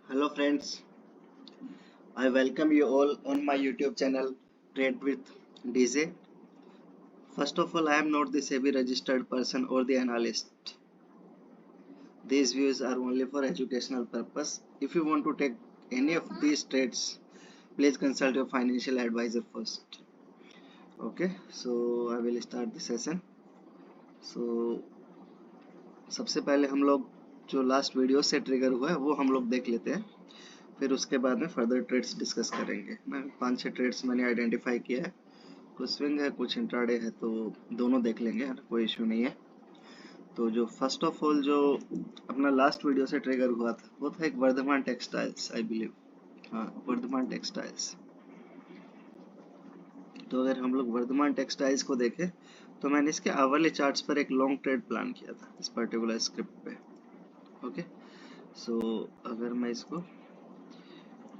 Hello friends, I welcome you all on my YouTube channel Trade with DJ. First of all, I am not the SEBI registered person or the analyst. These views are only for educational purpose. If you want to take any of these trades, please consult your financial advisor first. Okay, so I will start the session. So सबसे पहले हम लोग जो last video से trigger हुआ है वो हम लोग देख लेते हैं, फिर उसके बाद में फर्दर ट्रेड्स डिस्कस करेंगे ना। 5-6 ट्रेड्स मैंने आइडेंटिफाई किया है, कुछ स्विंग है कुछ इंट्राडे है, तो दोनों देख लेंगे, है ना, कोई इशू नहीं है। तो जो फर्स्ट ऑफ ऑल जो अपना लास्ट वीडियो से ट्रिगर हुआ था वो था एक वर्धमान टेक्सटाइल्स, आई बिलीव, हाँ वर्धमान टेक्सटाइल्स। तो अगर हम लोग वर्धमान टेक्सटाइल्स को देखें तो मैंने इसके आवरली चार्ट्स पर एक लॉन्ग ट्रेड प्लान किया था इस पर्टिकुलर स्क्रिप्ट पे। ओके, सो अगर मैं इसको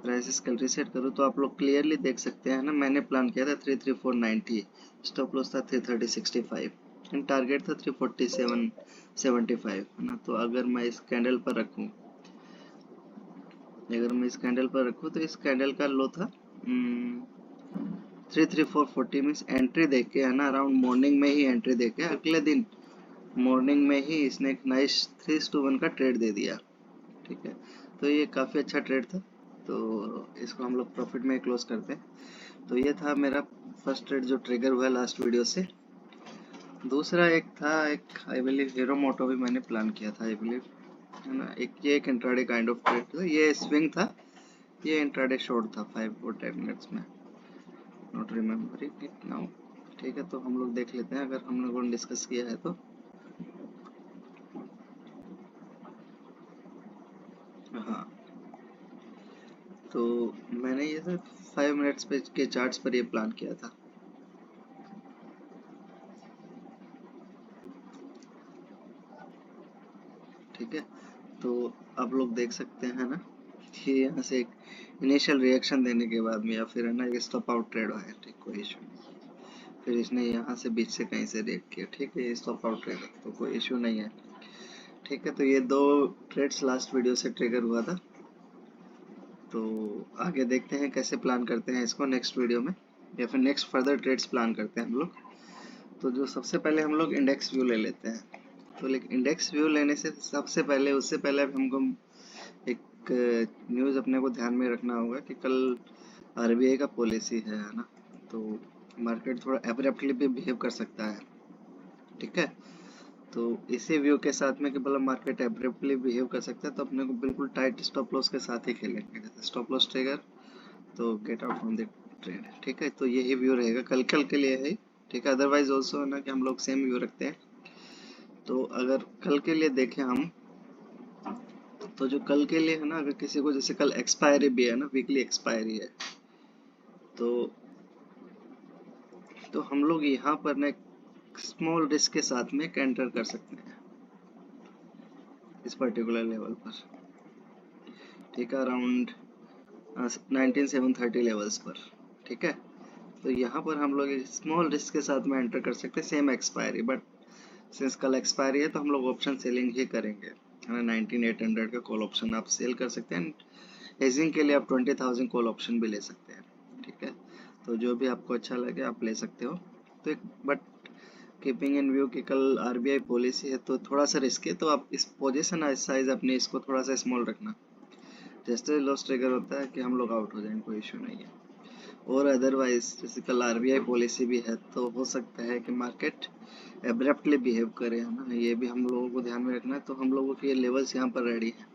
प्राइसेस कल रीसेट करूँ तो आप लोग क्लियरली देख सकते हैं ना, मैंने प्लान किया था 33490, स्टॉप लॉस था 33065 एंड टारगेट था 34775, है ना। तो अगर मैं इस कैंडल पर रखूँ तो इस कैंडल का लो था 33440 मीन्स एंट्री देख के, है ना, अराउंड मॉर्निंग में ही एंट्री देख के अगले दिन मॉर्निंग में ही इसने एक नाइस 3:1 का ट्रेड दे दिया। ठीक है, तो ये काफ़ी अच्छा ट्रेड था, तो इसको हम लोग प्रॉफिट में क्लोज करते हैं। तो ये था मेरा फर्स्ट ट्रेड जो ट्रिगर हुआ लास्ट वीडियो से। दूसरा एक था, एक आई बिलीव हीरो मोटो भी मैंने प्लान किया था, आई बिलीव, है ना। ये एक इंट्राडे काइंड ऑफ ट्रेड था, ये स्विंग था, ये इंट्राडे शॉर्ट था 5 और 10 मिनट्स में, नॉट रिमेम्बरिंग इट नाउ। ठीक है, तो हम लोग देख लेते हैं अगर हम लोगों ने डिस्कस किया है तो। हाँ, तो मैंने ये सर 5 मिनट्स पे के चार्ट्स पर ये प्लान किया था। ठीक है, तो आप लोग देख सकते हैं ना, ये यहाँ से एक इनिशियल रिएक्शन देने के बाद में या फिर, है ना, ये स्टॉप आउट ट्रेड है, ठीक, कोई इशू नहीं। फिर इसने यहाँ से बीच से कहीं से रिएक्ट किया, ठीक है, ये स्टॉप आउट ट्रेड है तो कोई इशू नहीं है। ठीक है, तो ये दो ट्रेड्स लास्ट वीडियो से ट्रिगर हुआ था, तो आगे देखते हैं कैसे प्लान करते हैं इसको नेक्स्ट वीडियो में, या फिर नेक्स्ट फर्दर ट्रेड्स प्लान करते हैं हम लोग। तो जो सबसे पहले हम लोग इंडेक्स व्यू ले लेते हैं। तो लेकिन इंडेक्स व्यू लेने से सबसे पहले, उससे पहले हमको एक न्यूज़ अपने को ध्यान में रखना होगा कि कल आरबीआई का पॉलिसी है ना, तो मार्केट थोड़ा एब्रप्टली भी बिहेव कर सकता है। ठीक है, तो इसी व्यू के साथ में कि मतलब मार्केट एब्रप्टली बिहेव कर सकता है, तो अपने को बिल्कुल टाइट स्टॉप लॉस के साथ ही खेलेंगे, जैसे स्टॉप लॉस ट्रिगर तो get out from the trade. ठीक है, तो यही व्यू रहेगा कल के लिए है। ठीक है, अदरवाइज ऑल्सो है ना कि हम लोग सेम व्यू रखते हैं। तो अगर कल के लिए देखें हम, तो जो कल के लिए है ना, अगर किसी को जैसे कल एक्सपायरी भी है ना, वीकली एक्सपायरी है, तो हम लोग यहाँ पर ना स्मॉल रिस्क के साथ में एंटर कर सकते हैं इस पर्टिकुलर लेवल पर। ठीक है, अराउंड 19730 लेवल्स पर। ठीक है, तो यहाँ पर हम लोग स्मॉल रिस्क के साथ में एंटर कर सकते हैं, सेम एक्सपायरी, बट सिंस कल एक्सपायरी है तो हम लोग ऑप्शन सेलिंग ही करेंगे, है ना। 19800 का कॉल ऑप्शन आप सेल कर सकते हैं, हेजिंग के लिए आप 20,000 कॉल ऑप्शन भी ले सकते हैं। ठीक है, तो जो भी आपको अच्छा लगे आप ले सकते हो। तो एक बट कीपिंग इन व्यू कि कल आरबीआई पॉलिसी है तो थोड़ा सा रिस्क है, तो आप इस पोजीशन साइज अपने इसको थोड़ा सा स्मॉल रखना, जैसे लॉस ट्रिगर होता है कि हम लोग आउट हो जाएंगे, कोई इशू नहीं है। और अदरवाइज जैसे कल आरबीआई पॉलिसी भी है तो हो सकता है कि मार्केट एब्रप्टली बिहेव करे, है ना, ये भी हम लोगों को ध्यान में रखना है। तो हम लोगों के ये लेवल्स यहाँ पर रेडी है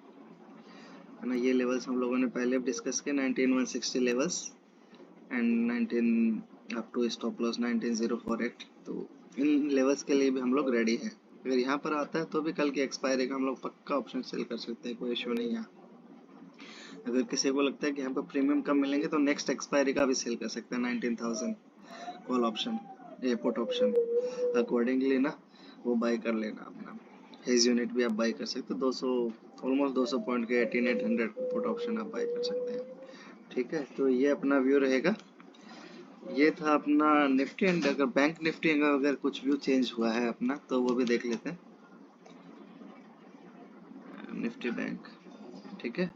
ना, ये लेवल्स हम लोगों ने पहले भी डिस्कस किए, 19160 levels and 19 up to stop loss 19048, तो इन लेवल्स के लिए भी हम लोग रेडी हैं। अगर यहाँ पर आता है तो भी कल की एक्सपायरी का हम लोग पक्का ऑप्शन सेल कर सकते हैं, कोई इशू नहीं है। अगर किसी को लगता है कि यहाँ पर प्रीमियम कम मिलेंगे तो नेक्स्ट एक्सपायरी का भी सेल कर सकते हैं, 19,000 कॉल ऑप्शन, ये पुट ऑप्शन अकॉर्डिंगली ना, वो बाय कर लेना अपना। हेज यूनिट भी आप बाय कर सकते हो, 200 ऑलमोस्ट 200 पॉइंट के 18800 पुट ऑप्शन आप बाय कर सकते हैं। ठीक है, तो ये अपना व्यू रहेगा। ये था अपना निफ्टी एंड अगर बैंक निफ्टी का अगर कुछ व्यू चेंज हुआ है अपना तो वो भी देख लेते हैं, निफ्टी बैंक। ठीक है,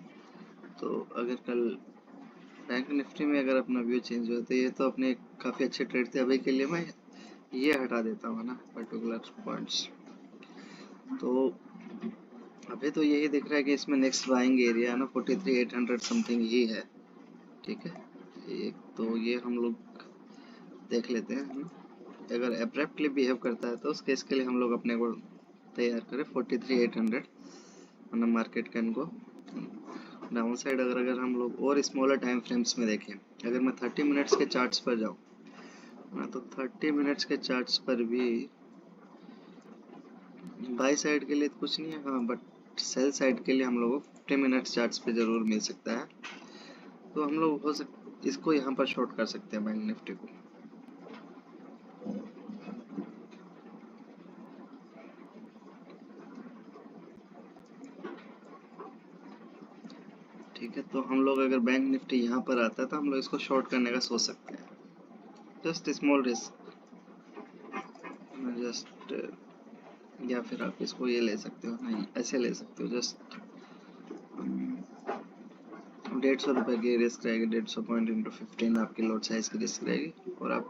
तो अगर कल बैंक निफ्टी में अगर अपना व्यू चेंज हुआ तो ये तो अपने काफ़ी अच्छे ट्रेड थे, अभी के लिए मैं ये हटा देता हूँ ना पर्टिकुलर पॉइंट्स। तो अभी तो यही दिख रहा है कि इसमें नेक्स्ट बाइंग एरिया है ना 43,800 समथिंग ही है। ठीक है, एक तो ये हम लोग देख लेते हैं। अगर एब्रप्टली बिहेव करता है तो उस केस के लिए हम लोग अपने को तैयार करें 43,800, वरना market can go down side. अगर हम लोग और स्मॉलर टाइम फ्रेम्स में देखें, अगर मैं 30 मिनट्स के चार्ट्स पर जाऊँ ना, तो 30 मिनट्स के चार्ट्स पर भी बाई साइड के लिए तो कुछ नहीं है, हाँ, बट सेल साइड के लिए हम लोगों को 50 मिनट्स चार्ट्स पे ज़रूर मिल सकता है। तो हम लोग इसको यहाँ पर शॉर्ट कर सकते हैं बैंक निफ्टी को। ठीक है, तो हम लोग अगर बैंक निफ्टी यहाँ पर आता है तो हम लोग इसको शॉर्ट करने का सोच सकते हैं। जस्ट स्मॉल रिस्क, जस्ट, या फिर आप इसको ये ले सकते हो, नहीं ऐसे ले सकते हो, जस्ट 150 रुपये की रिस्क रहेगी, 150 पॉइंट इंटू 15 आपकी लॉट साइज की रिस्क रहेगी, और आप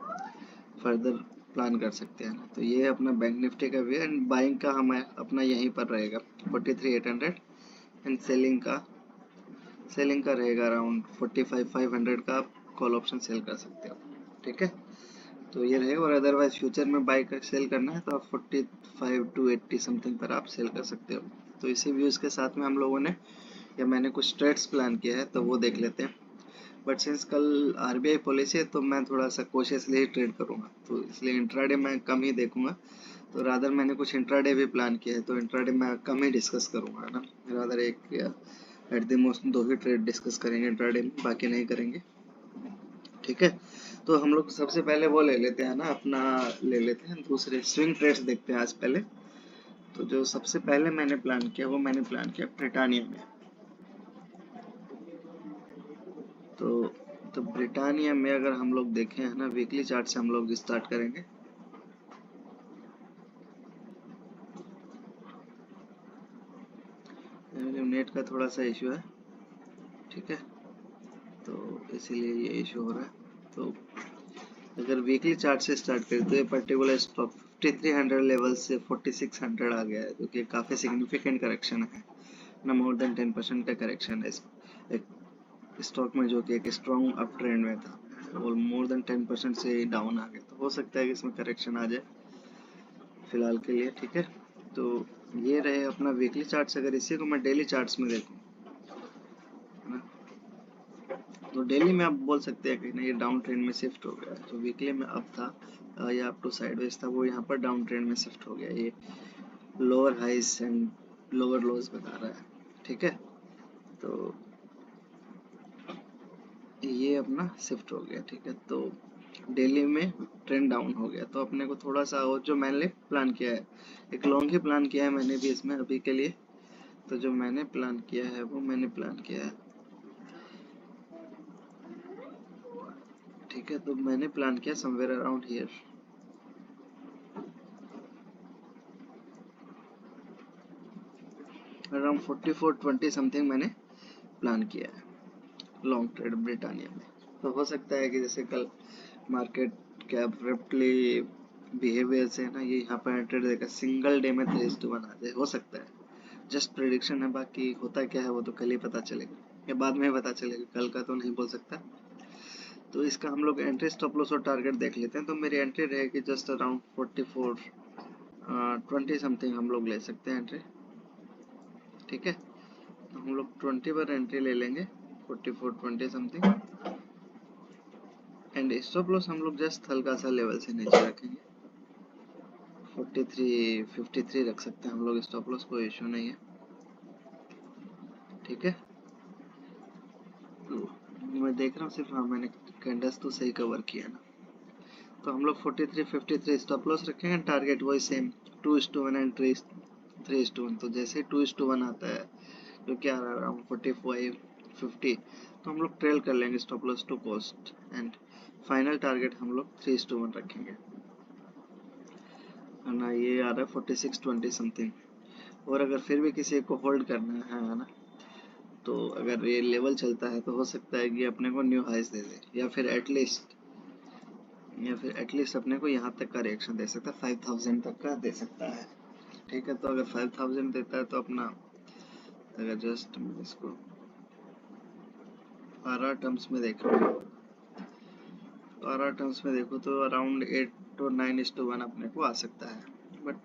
फर्दर प्लान कर सकते हैं ना। तो ये अपना बैंक निफ्टी का भी है, एंड बाइंग का हमें अपना यहीं पर रहेगा 43,800, एंड सेलिंग का रहेगा अराउंड 45,500 का, आप कॉल ऑप्शन सेल कर सकते हो। ठीक है, तो ये रहेगा। और अदरवाइज फ्यूचर में बाई कर सेल करना है तो आप 45 टू 80 समथिंग पर आप सेल कर सकते हो। तो इसी व्यूज़ के साथ में हम लोगों ने, या मैंने कुछ ट्रेड्स प्लान किया है तो वो देख लेते हैं। बट सिंस कल आरबीआई पॉलिसी है तो मैं थोड़ा सा कोशियसली ही ट्रेड करूँगा, तो इसलिए इंट्राडे मैं कम ही देखूंगा। तो रादर मैंने कुछ इंट्राडे भी प्लान किया है, तो इंट्राडे मैं कम ही डिस्कस करूँगा ना। रादर एक या at the most 2 he trade discuss करेंगे इंट्राडे में, बाकी नहीं करेंगे। ठीक है, तो हम लोग सबसे पहले वो ले लेते हैं ना अपना, ले लेते हैं दूसरे स्विंग ट्रेड्स देखते हैं आज पहले। तो जो सबसे पहले मैंने प्लान किया वो मैंने प्लान किया ब्रिटानिया में। तो ब्रिटानिया में अगर हम लोग देखें है ना, वीकली चार्ट से हम लोग स्टार्ट करेंगे। नेट का थोड़ा सा इशू है, ठीक है, तो इसीलिए ये इशू हो रहा है। तो अगर वीकली चार्ट से स्टार्ट करें तो ये पर्टिकुलर स्टॉक 5300 लेवल से 4600 आ गया है, जो कि काफ़ी सिग्निफिकेंट करेक्शन है ना, मोर देन 10% का करेक्शन है इस एक स्टॉक में, जो कि एक स्ट्रॉन्ग अप ट्रेंड में था, और मोर देन 10% से डाउन आ गया। तो हो सकता है कि इसमें करेक्शन आ जाए फिलहाल के लिए। ठीक है, तो ये रहे अपना वीकली चार्ट्स। अगर इसी को मैं डेली चार्ट्स में देखूँ ना, तो डेली में आप बोल सकते हैं कि नहीं, ये डाउन ट्रेंड में शिफ्ट हो गया। जो वीकली में अप था या अप टू साइडवेज था, वो यहाँ पर डाउन ट्रेंड में शिफ्ट हो गया। ये लोअर हाइस एंड लोअर लोज बता रहा है। ठीक है, तो ये अपना शिफ्ट हो गया। ठीक है, तो डेली में ट्रेंड डाउन हो गया, तो अपने को थोड़ा सा, और जो मैंने प्लान किया है, एक लॉन्ग ही प्लान किया है मैंने भी इसमें अभी के लिए। तो जो मैंने प्लान किया है वो मैंने प्लान किया है, ठीक है, तो मैंने प्लान किया somewhere around here, around 4420 something मैंने प्लान किया है लॉन्ग ट्रेड ब्रिटानिया में। तो हो सकता है कि जैसे कल मार्केट के अब्रप्टली बिहेवियर से ना, ये यहाँ पर एंटर देकर सिंगल डे में 3:1 आ जाए, हो सकता है। जस्ट प्रिडिक्शन है, बाकी होता क्या है वो तो कल ही पता चलेगा, या बाद में पता चलेगा, कल का तो नहीं बोल सकता। तो इसका हम लोग एंट्री, स्टॉप लॉस और टारगेट देख लेते हैं। तो मेरी एंट्री रहेगी जस्ट अराउंड 4420 समथिंग हम लोग ले सकते हैं एंट्री। ठीक है, तो हम लोग 20 पर एंट्री ले लेंगे 4420 समथिंग, एंड स्टॉप लॉस हम लोग जस्ट हल्का सा लेवल से नीचे रखेंगे, 4353 रख सकते हैं हम लोग स्टॉप लॉस, कोई इशू नहीं है। ठीक है, तो मैं देख रहा हूँ सिर्फ, हाँ मैंने कैंडल्स तो सही कवर किया ना। तो हम लोग 4353 स्टॉप लॉस रखेंगे, टारगेट वही सेम 2:1 एंड 3:1। तो जैसे 2:1 आता है, जो क्या आ रहा है अराउंड 4550, तो हम लोग ट्रेल कर लेंगे stop loss to cost, and final target हम लोग 3:1 रखेंगे ना। ये आ रहा है 4620 समथिंग। और अगर फिर भी किसी को होल्ड करना है ना, तो अगर ये लेवल चलता है तो हो सकता है कि अपने को न्यू हाइस दे दे, या फिर एटलीस्ट अपने को यहाँ तक का रिएक्शन दे सकता है, 5000 तक का दे सकता है। ठीक है, तो अगर 5000 देता है तो अपना, अगर जस्ट इसको आरआर टर्म्स में देखो, तो अराउंड 8 और 9:1 अपने को आ सकता है। बट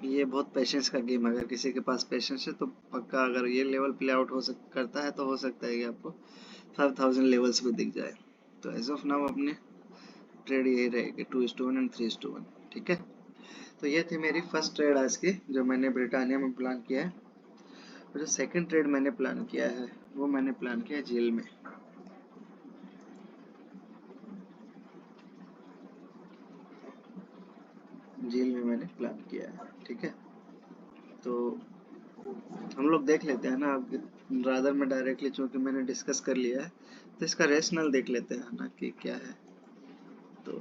ये बहुत पेशेंस का गेम है, अगर किसी के पास पेशेंस है तो पक्का, अगर ये लेवल प्ले आउट करता है तो हो सकता है कि आपको 5000 लेवल्स भी दिख जाए। तो एज ऑफ नाउ अपने ट्रेड यही रहेगी 2:1 एंड 3:1। ठीक है, तो ये थी मेरी फर्स्ट ट्रेड आज की, जो मैंने ब्रिटानिया में प्लान किया है। और जो सेकंड ट्रेड मैंने प्लान किया है वो मैंने प्लान किया झील में। मैंने प्लान किया है। ठीक है, तो हम लोग देख लेते हैं ना, अब रादर में डायरेक्टली चूंकि मैंने डिस्कस कर लिया है तो इसका रेशनल देख लेते हैं ना कि क्या है। तो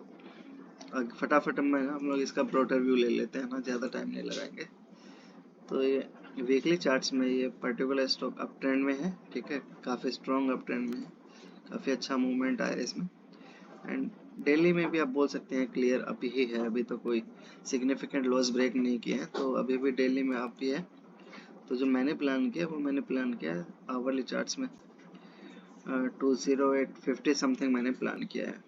फटाफट में हम लोग इसका ब्रॉडर व्यू ले लेते हैं ना, ज़्यादा टाइम नहीं लगाएंगे। तो ये वीकली चार्ट्स में ये पर्टिकुलर स्टॉक अप ट्रेंड में है। ठीक है, काफ़ी स्ट्रॉन्ग अप ट्रेंड में है, काफ़ी अच्छा मूवमेंट आया है इसमें। एंड डेली में भी आप बोल सकते हैं क्लियर अप ही है, अभी तो कोई सिग्निफिकेंट लॉस ब्रेक नहीं किए हैं, तो अभी भी डेली में अप ही है। तो जो मैंने प्लान किया वो मैंने प्लान किया आवरली चार्ट्स में 20850 समथिंग मैंने प्लान किया है।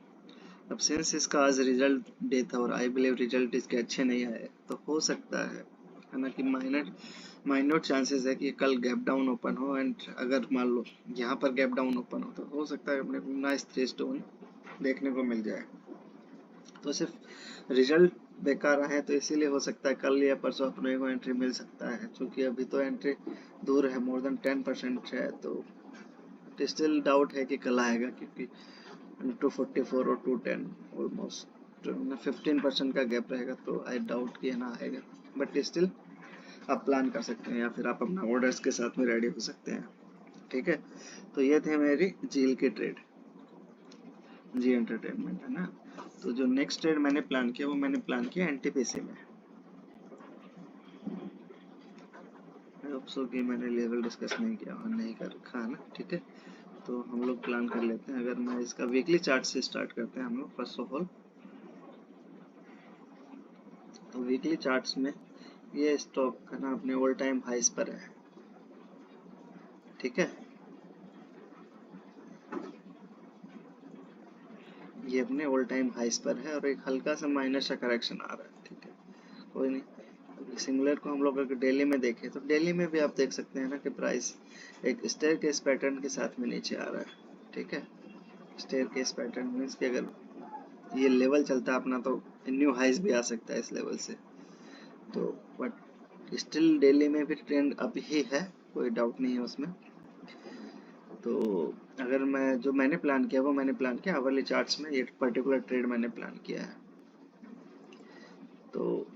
अब सिंस इसका आज रिजल्ट डे था और आई बिलीव रिजल्ट इसके अच्छे नहीं आए, तो हो सकता है ना कि माइनर चांसेस है कि कल गैप डाउन ओपन हो। एंड अगर मान लो यहाँ पर गैप डाउन ओपन हो तो हो सकता है अपने को नाइस 3:1 देखने को मिल जाए। तो सिर्फ रिजल्ट बेकार है तो इसीलिए हो सकता है कल या परसों अपने को एंट्री मिल सकता है, क्योंकि अभी तो एंट्री दूर है, मोर देन 10% है। तो स्टिल डाउट है कि कल आएगा, क्योंकि 244 और 210 ऑलमोस्ट 15% का गैप रहेगा, तो आई डाउट कि ना आएगा। बट स्टिल आप प्लान कर सकते हैं या फिर आप अपना ऑर्डर्स के साथ में रेडी हो सकते हैं। ठीक है, तो ये थे मेरी झील की ट्रेड, जी एंटरटेनमेंट है ना। तो जो नेक्स्ट ट्रेड मैंने प्लान किया वो मैंने प्लान किया एनटीपीसी में। कि मैंने लेवल डिस्कस नहीं किया और नहीं कर रखा है ना। ठीक है, तो हम लोग प्लान कर लेते हैं। अगर मैं इसका वीकली चार्ट से स्टार्ट करते हैं हम लोग फर्स्ट ऑफ ऑल। तो वीकली चार्ट्स में ये स्टॉक है ना अपने ऑल टाइम हाइस पर है। ठीक है, ये अपने ऑल टाइम हाइस पर है और एक हल्का सा माइनर सा करेक्शन आ रहा है। ठीक है, कोई नहीं। सिमिलर को हम लोग अगर डेली में देखें तो डेली में भी आप देख सकते हैं ना कि प्राइस एक स्टेयरकेस पैटर्न के साथ में नीचे आ रहा है। ठीक है, स्टेयरकेस पैटर्न मीन्स कि अगर ये लेवल चलता है अपना तो न्यू हाइस भी आ सकता है इस लेवल से। तो बट स्टिल डेली में भी ट्रेंड अप ही है, कोई डाउट नहीं है उसमें। तो अगर मैं जो मैंने प्लान किया वो मैंने प्लान किया आवरली चार्ट्स में, ये पर्टिकुलर ट्रेड मैंने प्लान किया है। तो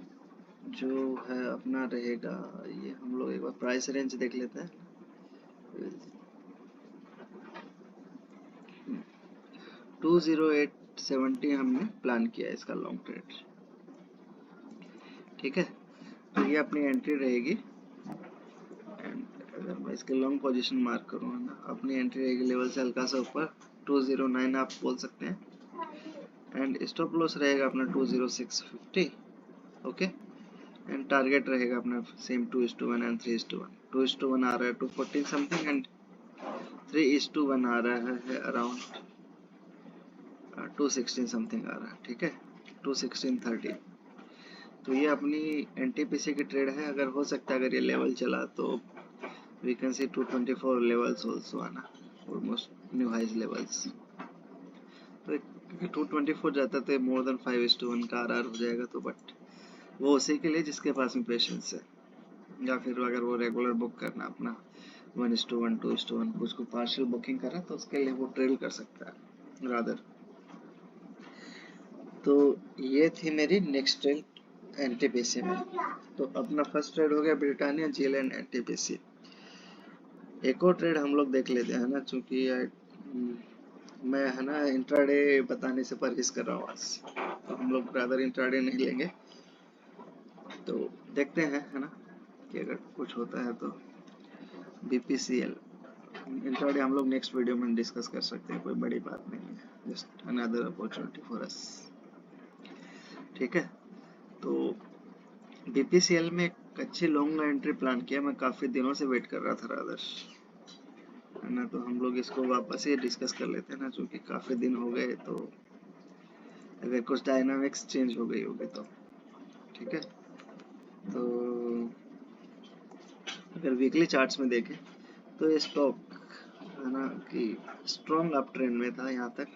जो है अपना रहेगा, ये हम लोग एक बार प्राइस रेंज देख लेते हैं। 20870 हमने प्लान किया है इसका लॉन्ग ट्रेड। ठीक है, तो ये अपनी एंट्री रहेगी। एंड अगर मैं इसके लॉन्ग पोजीशन मार्क करूँ ना, अपनी एंट्री रहेगी लेवल से हल्का सा ऊपर 209 आप बोल सकते हैं। एंड स्टॉप लॉस रहेगा अपना 20650। ओके, एंड टारगेट रहेगा अपना सेम 2:1 एंड 3:1। 2:1 आ रहा है 214 समथिंग एंड 3:1 आ रहा है अराउंड 216 समथिंग आ रहा है। ठीक है, 21630। तो ये अपनी एनटीपीसी की ट्रेड है। अगर हो सकता है अगर ये लेवल चला तो we can see 224 levels also आना, ऑलमोस्ट न्यू हाइज लेवल्स। तो क्योंकि 224 जाता तो मोर देन 5:1 का आरआर हो जाएगा। तो बट वो उसी के लिए जिसके पास में पेशेंस है, या फिर अगर वो रेगुलर बुक करना अपना 1:1 2:1 कुछ को पार्शियल बुकिंग करा तो उसके लिए वो ट्रेल कर सकता है रादर। तो ये थी मेरी नेक्स्ट ट्रेड एनटीपीसी में। तो अपना फर्स्ट ट्रेड हो गया ब्रिटानिया, झील एंड एनटीपीसी। एक और ट्रेड हम लोग देख लेते हैं ना, चूंकि मैं है ना इंट्राडे बताने से परहेज कर रहा हूँ आज, तो हम लोग रादर इंट्राडे नहीं लेंगे। तो देखते हैं है ना कि अगर कुछ होता है तो बीपीसीएल इंट्राडे हम लोग नेक्स्ट वीडियो में डिस्कस कर सकते हैं, कोई बड़ी बात नहीं है, just another opportunity for us. ठीक है, तो बीपीसीएल में एक अच्छी लॉन्ग एंट्री प्लान किया, मैं काफ़ी दिनों से वेट कर रहा था रादर, है ना। तो हम लोग इसको वापस ही डिस्कस कर लेते हैं ना, क्योंकि काफ़ी दिन हो गए, तो अगर कुछ डायनामिक्स चेंज हो गई होगी तो। ठीक है, तो अगर वीकली चार्ट्स में देखें तो ये स्टॉक है ना कि स्ट्रॉन्ग अप ट्रेंड में था यहाँ तक,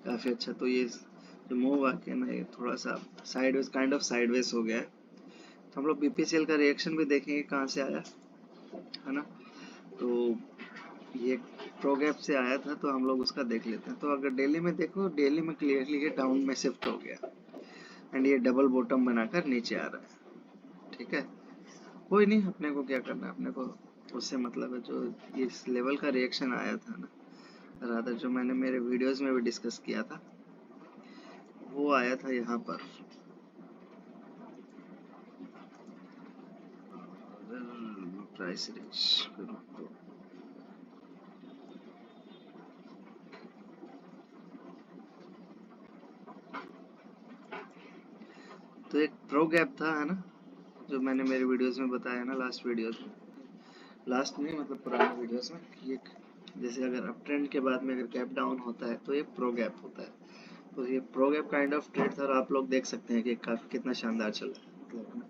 काफ़ी अच्छा। तो ये जो मूव आके ना ये थोड़ा सा साइडवेज, काइंड ऑफ साइडवेज हो गया है। तो हम लोग बीपीसीएल का रिएक्शन भी देखेंगे कहाँ से आया, है ना। तो ये प्रो गैप से आया था, तो हम लोग उसका देख लेते हैं। तो अगर डेली में देखो, डेली में क्लियरली ये डाउन में शिफ्ट हो गया एंड ये डबल बॉटम बनाकर नीचे आ रहा है। ठीक है, कोई नहीं, अपने को क्या करना है, अपने को उससे मतलब है। जो इस लेवल का रिएक्शन आया था ना, रादर जो मैंने मेरे वीडियोस में भी डिस्कस किया था, वो आया था यहाँ पर प्राइस रेंज। तो एक प्रो गैप था, है ना, जो मैंने मेरे वीडियोस में बताया ना, लास्ट वीडियोस में, लास्ट में मतलब पुराने वीडियोस में, कि एक जैसे अगर अप ट्रेंड के बाद में अगर गैप डाउन होता है तो ये प्रो गैप होता है। तो ये pro gap kind of trade था, और आप लोग देख सकते हैं कि काफी कितना शानदार चल रहा है। मतलब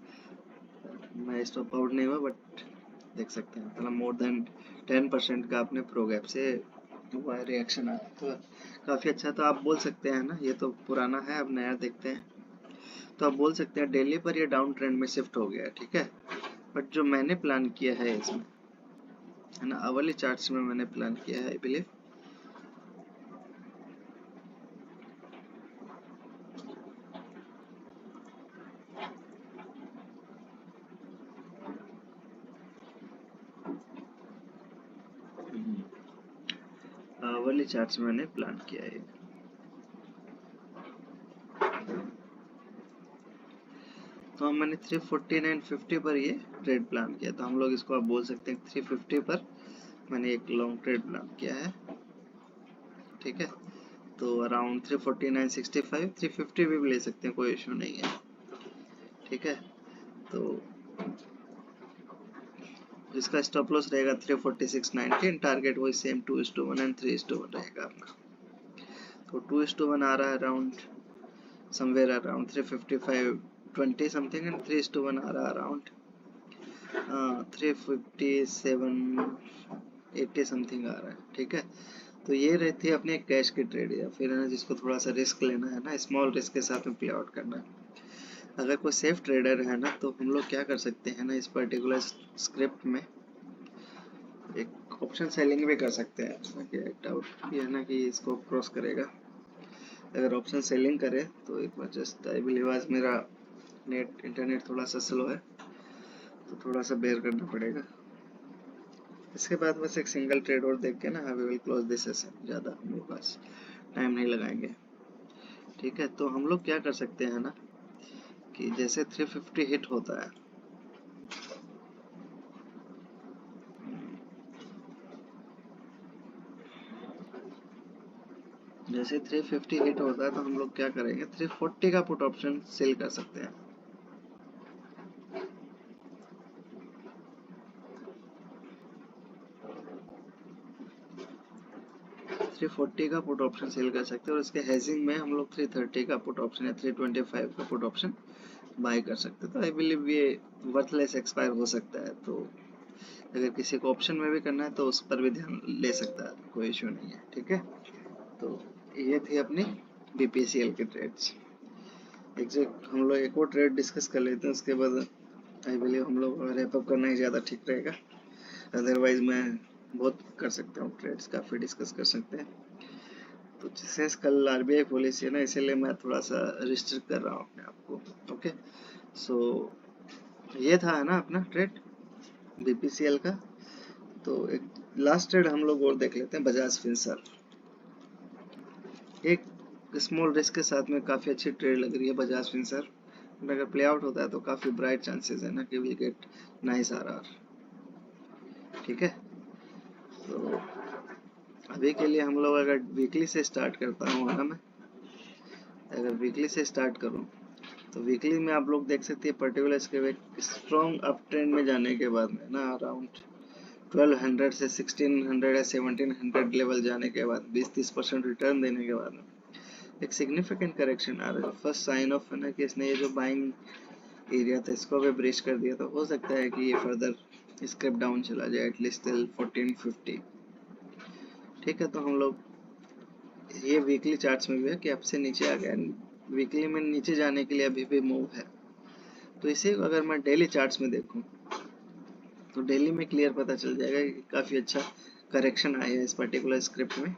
मैं स्टॉप आउट नहीं हुआ, बट देख सकते हैं मतलब मोर देन 10% का अपने प्रो गैप से हुआ रिएक्शन आया, तो काफी अच्छा। तो आप बोल सकते हैं ना, ये तो पुराना है, अब नया देखते हैं। तो आप बोल सकते हैं डेली पर ये डाउन ट्रेंड में शिफ्ट हो गया, ठीक है। बट जो मैंने प्लान किया है इसमें, है ना, आवरली चार्ट्स में मैंने प्लान किया है, आई बिलीव आवरली चार्ट्स में मैंने प्लान किया है। तो मैंने 349.50 पर ये ट्रेड प्लान किया, तो हम लोग इसको आप बोल सकते हैं 350 पर मैंने एक लॉन्ग ट्रेड प्लान किया है। ठीक है, तो अराउंड 349.65, 350 भी ले सकते हैं, कोई इशू नहीं है। ठीक है, तो इसका स्टॉप लॉस रहेगा 346.90, टारगेट वही सेम 2:1 एंड 3:1 रहेगा अपना। तो 2:1 आ रहा है around somewhere around 355.20 something, and 3:1 आ रहा है अराउंड 357.80 समथिंग आ रहा है। ठीक है, तो ये रहती है अपनी कैश की ट्रेड, या फिर है ना जिसको थोड़ा सा रिस्क लेना है ना, स्मॉल रिस्क के साथ में प्ले आउट करना है। अगर कोई सेफ ट्रेडर है ना, तो हम लोग क्या कर सकते हैं ना, इस पर्टिकुलर स्क्रिप्ट में एक ऑप्शन सेलिंग भी कर सकते हैं। डाउट ये है ना कि इसको क्रॉस करेगा। अगर ऑप्शन सेलिंग करे तो एक बार जस्ट आई बिलीव आज मेरा नेट इंटरनेट थोड़ा सा स्लो है, तो थोड़ा सा बेयर करना पड़ेगा। इसके बाद बस एक सिंगल ट्रेड और देख के ना we will close this session, ज़्यादा हम लोग पास टाइम नहीं लगाएंगे। ठीक है, तो हम लोग क्या कर सकते हैं ना कि जैसे 350 हिट होता है, जैसे 350 हिट होता है, तो हम लोग क्या करेंगे, 340 का पुट ऑप्शन सेल कर सकते हैं। थ्री फोर्टी का पुट ऑप्शन सेल कर सकते हैं, और इसके हेजिंग में हम लोग 330 का पुट ऑप्शन या 325 का पुट ऑप्शन बाय कर सकते हैं। तो आई बिलीव ये वर्थलेस एक्सपायर हो सकता है, तो अगर किसी को ऑप्शन में भी करना है तो उस पर भी ध्यान ले सकता है, कोई इशू नहीं है। ठीक है, तो ये थी अपनी बीपीसीएल के ट्रेड्स। एग्जैक्ट हम लोग एक और ट्रेड डिस्कस कर लेते हैं, उसके बाद आई बिलीव हम लोग रैप अप करना ही ज़्यादा ठीक रहेगा। अदरवाइज मैं बहुत कर सकता हूँ ट्रेड्स, काफ़ी डिस्कस कर सकते हैं। तो जैसे कल आरबीआई पॉलिसी है ना, इसीलिए मैं थोड़ा सा रिस्ट्रिक्ट कर रहा हूँ अपने आप को। ओके, सो ये था है ना अपना ट्रेड बीपीसीएल का। तो एक लास्ट ट्रेड हम लोग और देख लेते हैं, बजाज फिंसर्व। एक स्मॉल रिस्क के साथ में काफ़ी अच्छी ट्रेड लग रही है बजाज फिंसर्व। अगर प्ले आउट होता है तो काफ़ी ब्राइट चांसेस है ना कि विल गेट नाइस आरआर। ठीक है, तो अभी के लिए हम लोग अगर वीकली से स्टार्ट करता हूँ ना, मैं अगर वीकली से स्टार्ट करूँ तो वीकली में आप लोग देख सकते हैं पर्टिकुलर इसके एक स्ट्रॉन्ग अप ट्रेंड में जाने के बाद में ना अराउंड 1200 से 1600 या 1700 लेवल जाने के बाद 20-30% रिटर्न देने के बाद में एक सिग्निफिकेंट करेक्शन आ रहा है। फर्स्ट साइन ऑफ है ना कि इसने ये जो बाइंग एरिया था इसको भी ब्रीच कर दिया, तो हो सकता है कि ये फर्दर स्क्रिप डाउन चला जाए एटलीस्ट टिल 1450। ठीक है, तो हम लोग ये वीकली चार्ट्स में भी है कि अब से नीचे आ गया, वीकली में नीचे जाने के लिए अभी भी मूव है। तो इसे अगर मैं डेली चार्ट्स में देखूं तो डेली में क्लियर पता चल जाएगा कि काफ़ी अच्छा करेक्शन आया है इस पर्टिकुलर स्क्रिप्ट में।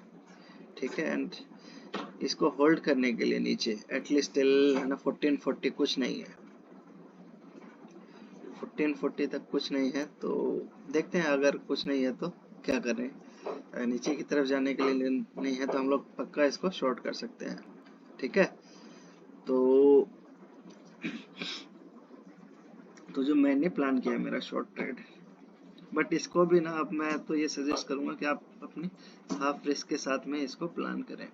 ठीक है, एंड इसको होल्ड करने के लिए नीचे एटलीस्ट टिल है ना 1440 कुछ नहीं है, 1440 तक कुछ नहीं है। तो देखते हैं अगर कुछ नहीं है तो क्या करें। नीचे की तरफ जाने के लिए नहीं है तो हम लोग पक्का इसको शॉर्ट कर सकते हैं। ठीक है, तो जो मैंने प्लान किया है मेरा शॉर्ट ट्रेड, बट इसको भी ना अब मैं तो ये सजेस्ट करूंगा कि आप अपनी हाफ रिस्क के साथ में इसको प्लान करें।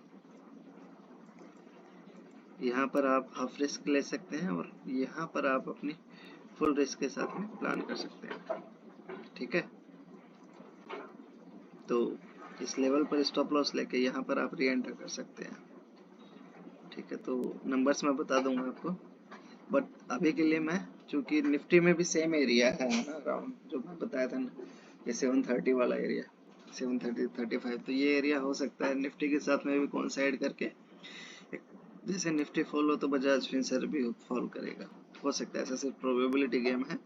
यहाँ पर आप हाफ रिस्क ले सकते हैं और यहाँ पर आप अपनी फुल रिस्क के साथ में प्लान कर सकते हैं। ठीक है, तो इस लेवल पर स्टॉप लॉस लेके यहाँ पर आप री एंटर कर सकते हैं। ठीक है, तो नंबर्स मैं बता दूंगा आपको, बट अभी के लिए मैं चूंकि निफ्टी में भी सेम एरिया है ना अराउंड जो मैं बताया था ना, ये 730 वाला एरिया 730-35, तो ये एरिया हो सकता है निफ्टी के साथ में भी कोइंसाइड करके जैसे निफ्टी फॉल हो तो बजाज फिंसर भी फॉल करेगा, हो सकता है। ऐसा सिर्फ प्रोबेबिलिटी गेम है,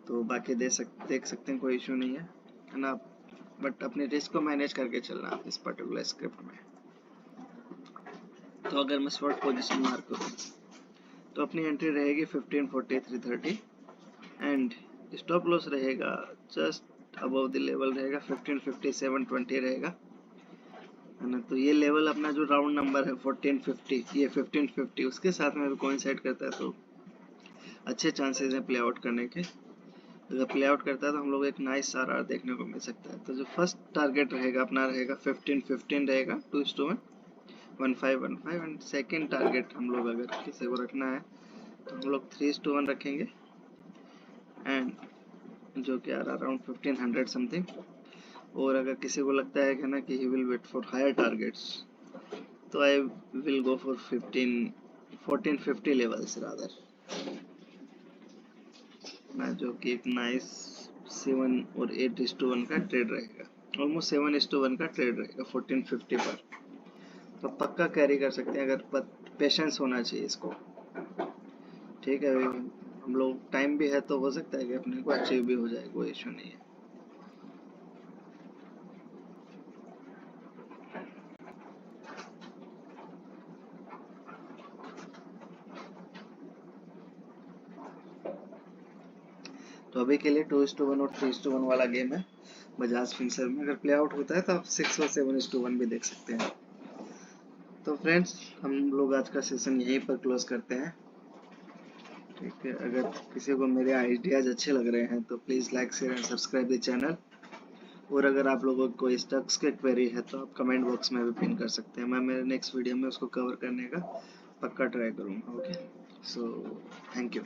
तो बाकी देख सकते हैं, कोई इशू नहीं है ना, बट अपने रिस्क को मैनेज करके चलना आप इस पर्टिकुलर स्क्रिप्ट में। तो अगर मैं शॉर्ट पोजीशन मार्क करूँ तो अपनी एंट्री रहेगी 1540-330 एंड स्टॉप लॉस रहेगा जस्ट अबव द लेवल रहेगा 1550-720 रहेगा, है ना। तो ये लेवल अपना जो राउंड नंबर है 1450, ये 1550 उसके साथ में भी कोइंसाइड करता है, तो अच्छे चांसेस हैं प्ले आउट करने के। अगर प्ले आउट करता है तो हम लोग एक नाइस आरआर देखने को मिल सकता है। तो जो फर्स्ट टारगेट रहेगा अपना रहेगा 1515 रहेगा 2:1 1515 एंड सेकेंड टारगेट हम लोग अगर किसी को रखना है तो हम लोग 3:1 रखेंगे एंड जो कि आ रहा अराउंड 1500 समथिंग। और अगर किसी को लगता है कि ना कि he will wait for higher targets तो I will go for 1450 levels rather ना, जो कि एक नाइस 7 और 8:1 का ट्रेड रहेगा, ऑलमोस्ट 7:1 का ट्रेड रहेगा 1450 पर। तो पक्का कैरी कर सकते हैं अगर पेशेंस होना चाहिए इसको। ठीक है, हम लोग टाइम भी है तो हो सकता है कि अपने को अचीव भी हो जाए, कोई इशू नहीं है। तो अभी के लिए 2:1 और 3:1 वाला गेम है बजाज फिंसर में। अगर प्ले आउट होता है तो आप 6 और 7:1 भी देख सकते हैं। तो फ्रेंड्स, हम लोग आज का सेशन यहीं पर क्लोज करते हैं। ठीक है, अगर किसी को मेरे आइडियाज अच्छे लग रहे हैं तो please like share and subscribe the channel. और अगर आप लोगों को कोई स्टॉक्स के क्वेरी है तो आप कमेंट बॉक्स में भी पिन कर सकते हैं, मैं मेरे नेक्स्ट वीडियो में उसको कवर करने का पक्का ट्राई करूँगा। Okay, so thank you.